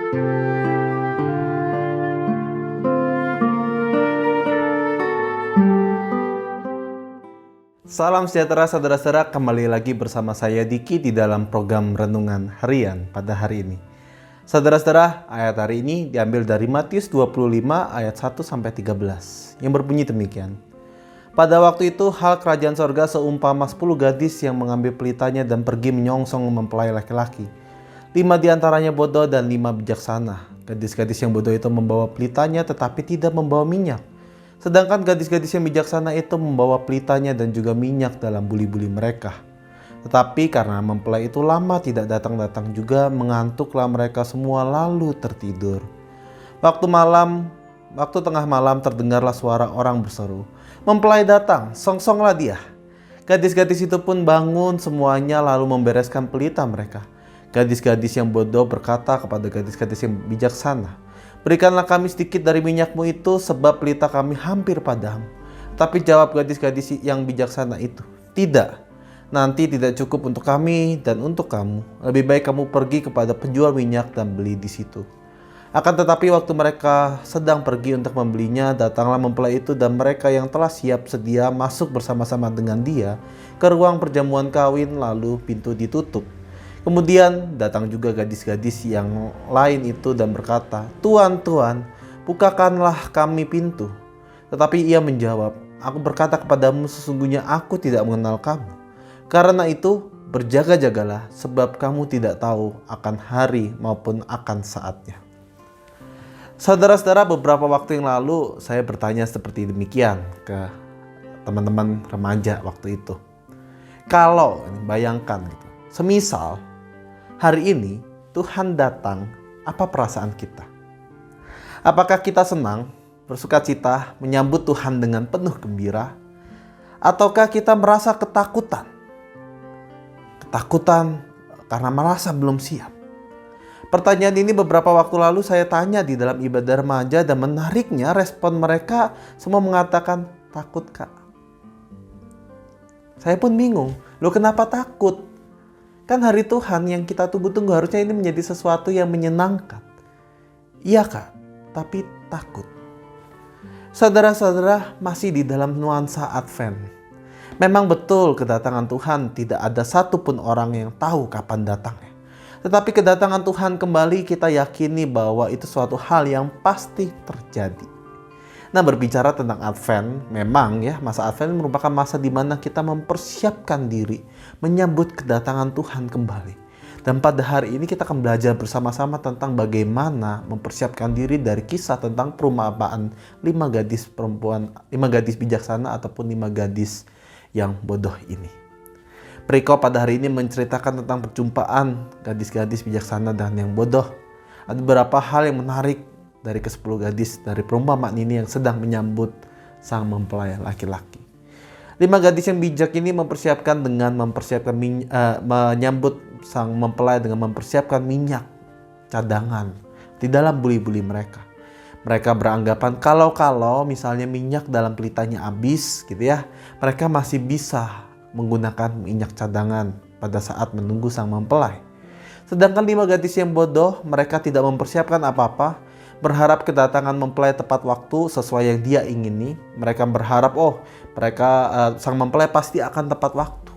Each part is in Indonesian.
Salam sejahtera saudara-saudara, kembali lagi bersama saya Diki di dalam program Renungan Harian pada hari ini. Saudara-saudara, ayat hari ini diambil dari Matius 25 ayat 1-13 yang berbunyi demikian. Pada waktu itu hal kerajaan sorga seumpama 10 gadis yang mengambil pelitanya dan pergi menyongsong mempelai laki-laki. 5 diantaranya bodoh dan 5 bijaksana. Gadis-gadis yang bodoh itu membawa pelitanya tetapi tidak membawa minyak. Sedangkan gadis-gadis yang bijaksana itu membawa pelitanya dan juga minyak dalam buli-buli mereka. Tetapi karena mempelai itu lama tidak datang-datang juga, mengantuklah mereka semua lalu tertidur. Waktu tengah malam terdengarlah suara orang berseru, "Mempelai datang, songsonglah dia." Gadis-gadis itu pun bangun semuanya lalu membereskan pelita mereka. Gadis-gadis yang bodoh berkata kepada gadis-gadis yang bijaksana, "Berikanlah kami sedikit dari minyakmu itu, sebab pelita kami hampir padam." Tapi jawab gadis-gadis yang bijaksana itu, "Tidak, nanti tidak cukup untuk kami dan untuk kamu. Lebih baik kamu pergi kepada penjual minyak dan beli di situ." Akan tetapi waktu mereka sedang pergi untuk membelinya, datanglah mempelai itu dan mereka yang telah siap sedia masuk bersama-sama dengan dia ke ruang perjamuan kawin, lalu pintu ditutup. Kemudian datang juga gadis-gadis yang lain itu dan berkata, "Tuan, Tuan, bukakanlah kami pintu." Tetapi ia menjawab, "Aku berkata kepadamu, sesungguhnya aku tidak mengenal kamu. Karena itu berjaga-jagalah, sebab kamu tidak tahu akan hari maupun akan saatnya." Saudara-saudara, beberapa waktu yang lalu saya bertanya seperti demikian ke teman-teman remaja waktu itu. Kalau bayangkan gitu, semisal hari ini Tuhan datang, apa perasaan kita? Apakah kita senang, bersukacita, menyambut Tuhan dengan penuh gembira? Ataukah kita merasa ketakutan? Ketakutan karena merasa belum siap. Pertanyaan ini beberapa waktu lalu saya tanya di dalam ibadah remaja dan menariknya respon mereka semua mengatakan, "Takut, Kak." Saya pun bingung, loh kenapa takut? Kan hari Tuhan yang kita tunggu-tunggu, harusnya ini menjadi sesuatu yang menyenangkan. Iya Kak, tapi takut. Saudara-saudara, masih di dalam nuansa Advent. Memang betul kedatangan Tuhan tidak ada satupun orang yang tahu kapan datangnya. Tetapi kedatangan Tuhan kembali kita yakini bahwa itu suatu hal yang pasti terjadi. Nah, berbicara tentang Advent, memang ya masa Advent merupakan masa di mana kita mempersiapkan diri menyambut kedatangan Tuhan kembali. Dan pada hari ini kita akan belajar bersama-sama tentang bagaimana mempersiapkan diri dari kisah tentang perumpamaan 5 gadis perempuan, 5 gadis bijaksana ataupun 5 gadis yang bodoh ini. Perikop pada hari ini menceritakan tentang perjumpaan gadis-gadis bijaksana dan yang bodoh. Ada beberapa hal yang menarik dari ke-10 gadis dari perumpamaan ini yang sedang menyambut sang mempelai laki-laki. 5 gadis yang bijak ini menyambut sang mempelai dengan mempersiapkan minyak cadangan di dalam buli-buli mereka. Mereka beranggapan kalau misalnya minyak dalam pelitanya habis gitu ya, mereka masih bisa menggunakan minyak cadangan pada saat menunggu sang mempelai. Sedangkan 5 gadis yang bodoh, mereka tidak mempersiapkan apa-apa, berharap kedatangan mempelai tepat waktu sesuai yang dia ingini. Mereka berharap sang mempelai pasti akan tepat waktu.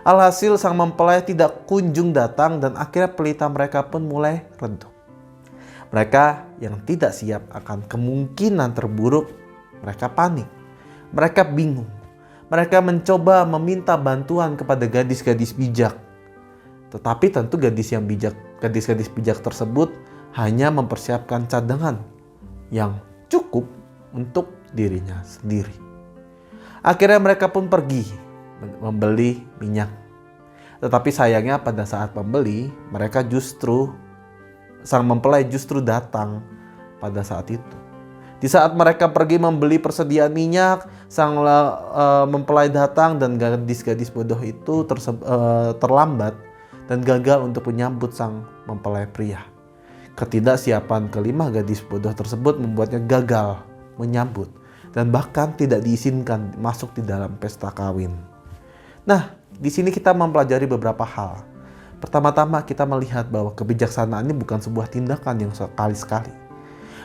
Alhasil sang mempelai tidak kunjung datang dan akhirnya pelita mereka pun mulai redup. Mereka yang tidak siap akan kemungkinan terburuk, mereka panik. Mereka bingung. Mereka mencoba meminta bantuan kepada gadis-gadis bijak. Tetapi tentu gadis-gadis bijak tersebut hanya mempersiapkan cadangan yang cukup untuk dirinya sendiri. Akhirnya mereka pun pergi membeli minyak. Tetapi sayangnya pada saat membeli, sang mempelai justru datang pada saat itu. Di saat mereka pergi membeli persediaan minyak, sang mempelai datang dan gadis-gadis bodoh itu terlambat dan gagal untuk menyambut sang mempelai pria. Ketidaksiapan kelima gadis bodoh tersebut membuatnya gagal menyambut dan bahkan tidak diizinkan masuk di dalam pesta kawin. Nah, di sini kita mempelajari beberapa hal. Pertama-tama kita melihat bahwa kebijaksanaan ini bukan sebuah tindakan yang sekali-sekali,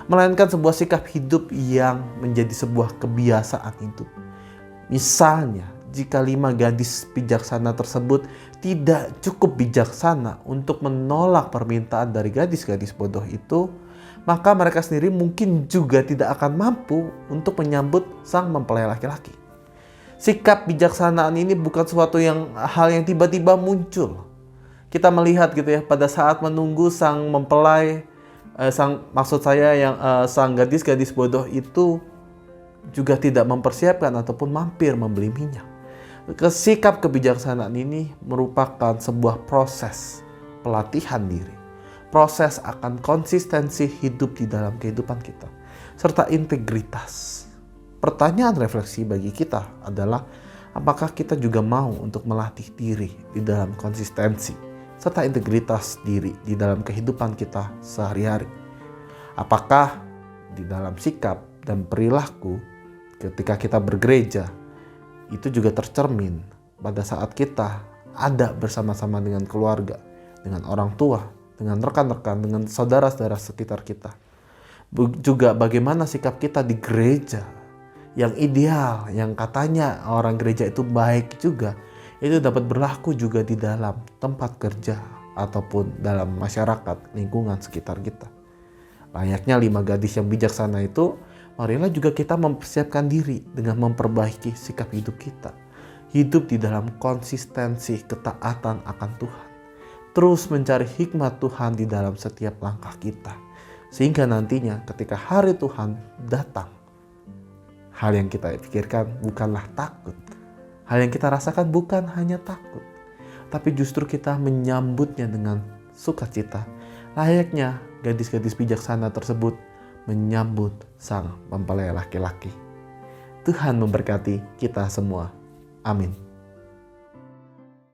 melainkan sebuah sikap hidup yang menjadi sebuah kebiasaan hidup. Misalnya, jika 5 gadis bijaksana tersebut tidak cukup bijaksana untuk menolak permintaan dari gadis-gadis bodoh itu, maka mereka sendiri mungkin juga tidak akan mampu untuk menyambut sang mempelai laki-laki. Sikap bijaksanaan ini bukan suatu hal yang tiba-tiba muncul. Kita melihat gitu ya, pada saat menunggu sang mempelai, sang gadis-gadis bodoh itu juga tidak mempersiapkan ataupun mampir membeli minyak. Sikap kebijaksanaan ini merupakan sebuah proses pelatihan diri, proses akan konsistensi hidup di dalam kehidupan kita, serta integritas. Pertanyaan refleksi bagi kita adalah, apakah kita juga mau untuk melatih diri di dalam konsistensi serta integritas diri di dalam kehidupan kita sehari-hari? Apakah di dalam sikap dan perilaku ketika kita bergereja itu juga tercermin pada saat kita ada bersama-sama dengan keluarga, dengan orang tua, dengan rekan-rekan, dengan saudara-saudara sekitar kita? Juga bagaimana sikap kita di gereja yang ideal, yang katanya orang gereja itu baik juga, itu dapat berlaku juga di dalam tempat kerja ataupun dalam masyarakat lingkungan sekitar kita. Layaknya 5 gadis yang bijaksana itu, marilah juga kita mempersiapkan diri dengan memperbaiki sikap hidup kita. Hidup di dalam konsistensi ketaatan akan Tuhan. Terus mencari hikmat Tuhan di dalam setiap langkah kita. Sehingga nantinya ketika hari Tuhan datang, hal yang kita pikirkan bukanlah takut. Hal yang kita rasakan bukan hanya takut, tapi justru kita menyambutnya dengan sukacita. Layaknya gadis-gadis bijaksana tersebut menyambut sang mempelai laki-laki. Tuhan memberkati kita semua. Amin.